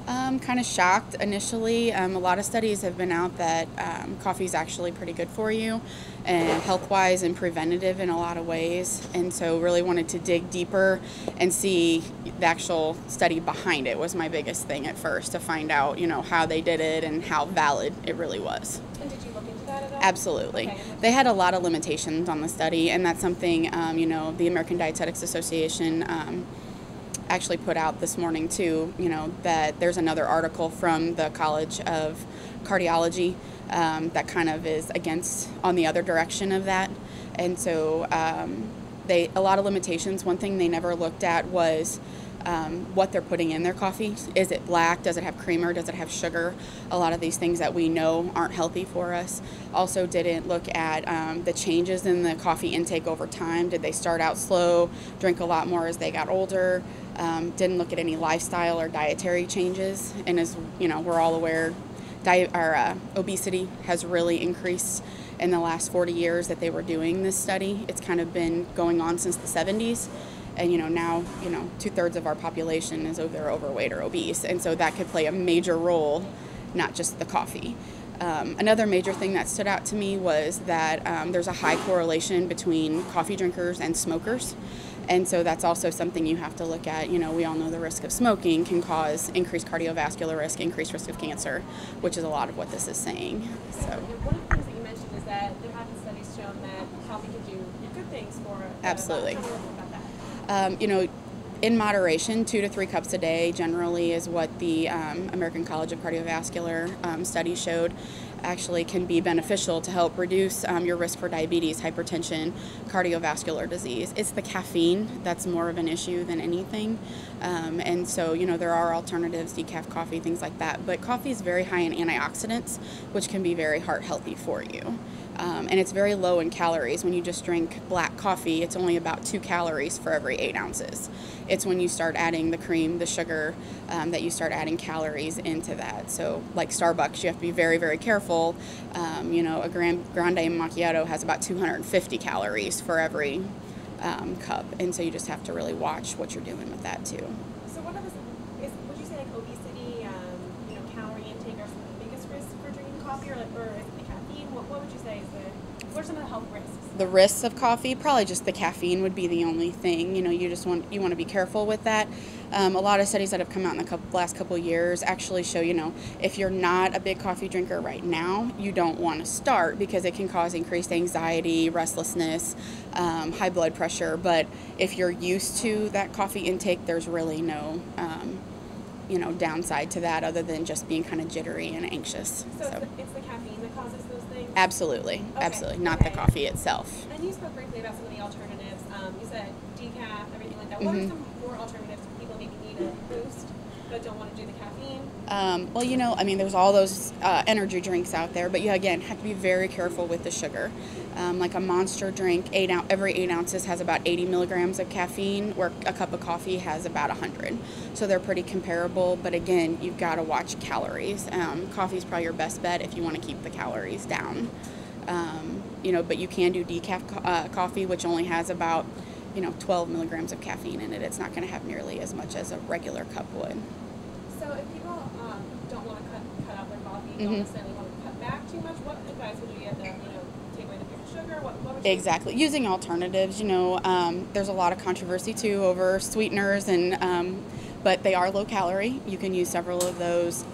Kind of shocked initially. A lot of studies have been out that coffee is actually pretty good for you, and health-wise and preventative in a lot of ways. And so, really wanted to dig deeper and see the actual study behind it was my biggest thing at first, to find out, how they did it and how valid it really was. And did you look into that at all? Absolutely. Okay. They had a lot of limitations on the study, and that's something, the American Dietetics Association actually put out this morning too, that there's another article from the College of Cardiology that kind of is on the other direction of that. And so a lot of limitations. One thing they never looked at was what they're putting in their coffee. Is it black? Does it have creamer? Does it have sugar? A lot of these things that we know aren't healthy for us. Also didn't look at the changes in the coffee intake over time. Did they start out slow, drink a lot more as they got older? Didn't look at any lifestyle or dietary changes. And as we're all aware, obesity has really increased in the last 40 years that they were doing this study. It's kind of been going on since the 70s. And now 2/3 of our population is either overweight or obese, and so that could play a major role, not just the coffee. Another major thing that stood out to me was that there's a high correlation between coffee drinkers and smokers, and so that's also something you have to look at. We all know the risk of smoking can cause increased cardiovascular risk, increased risk of cancer, which is a lot of what this is saying. So one of the things that you mentioned is that there have been studies shown that coffee can do good things for absolutely. Tell me a little bit about that. In moderation, 2 to 3 cups a day generally is what the American College of Cardiovascular study showed actually can be beneficial to help reduce your risk for diabetes, hypertension, cardiovascular disease. It's the caffeine that's more of an issue than anything. And so, there are alternatives, decaf coffee, things like that. But coffee is very high in antioxidants, which can be very heart healthy for you. And it's very low in calories. When you just drink black coffee, it's only about 2 calories for every 8 ounces. It's when you start adding the cream, the sugar, that you start adding calories into that. So like Starbucks, you have to be very, very careful. A grande macchiato has about 250 calories for every cup. And so you just have to really watch what you're doing with that too. So would you say like obesity, calorie intake are some of the biggest risks for drinking coffee, or is it the caffeine? What would you say what are some of the health risks? The risks of coffee, probably just the caffeine would be the only thing. You want to be careful with that. A lot of studies that have come out in the last couple of years actually show, if you're not a big coffee drinker right now, you don't want to start because it can cause increased anxiety, restlessness, high blood pressure. But if you're used to that coffee intake, there's really no downside to that other than just being kind of jittery and anxious. So it's the caffeine that causes those things? Absolutely. Okay. Absolutely. Not the coffee itself. And you spoke briefly about some of the alternatives. You said decaf, everything like that. What are some more alternatives for people maybe need a boost but don't want to do the caffeine? There's all those energy drinks out there, but you, again, have to be very careful with the sugar. Like a Monster drink, every 8 ounces has about 80 milligrams of caffeine, where a cup of coffee has about 100. So they're pretty comparable, but again, you've got to watch calories. Coffee is probably your best bet if you want to keep the calories down. But you can do decaf coffee, which only has about 12 milligrams of caffeine in it. It's not going to have nearly as much as a regular cup would. So if people don't want to cut out their coffee, don't necessarily want to cut back too much, what advice would you give them? Take away the pure sugar? What would you Exactly. Using alternatives, there's a lot of controversy too over sweeteners, but they are low calorie. You can use several of those.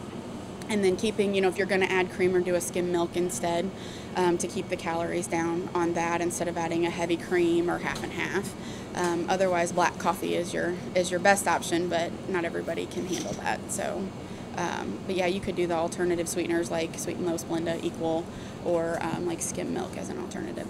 And then keeping, if you're going to add cream, or do a skim milk instead, to keep the calories down on that instead of adding a heavy cream or half and half. Otherwise, black coffee is your best option, but not everybody can handle that. So, but yeah, you could do the alternative sweeteners like Sweet and Low, Splenda, Equal, or like skim milk as an alternative.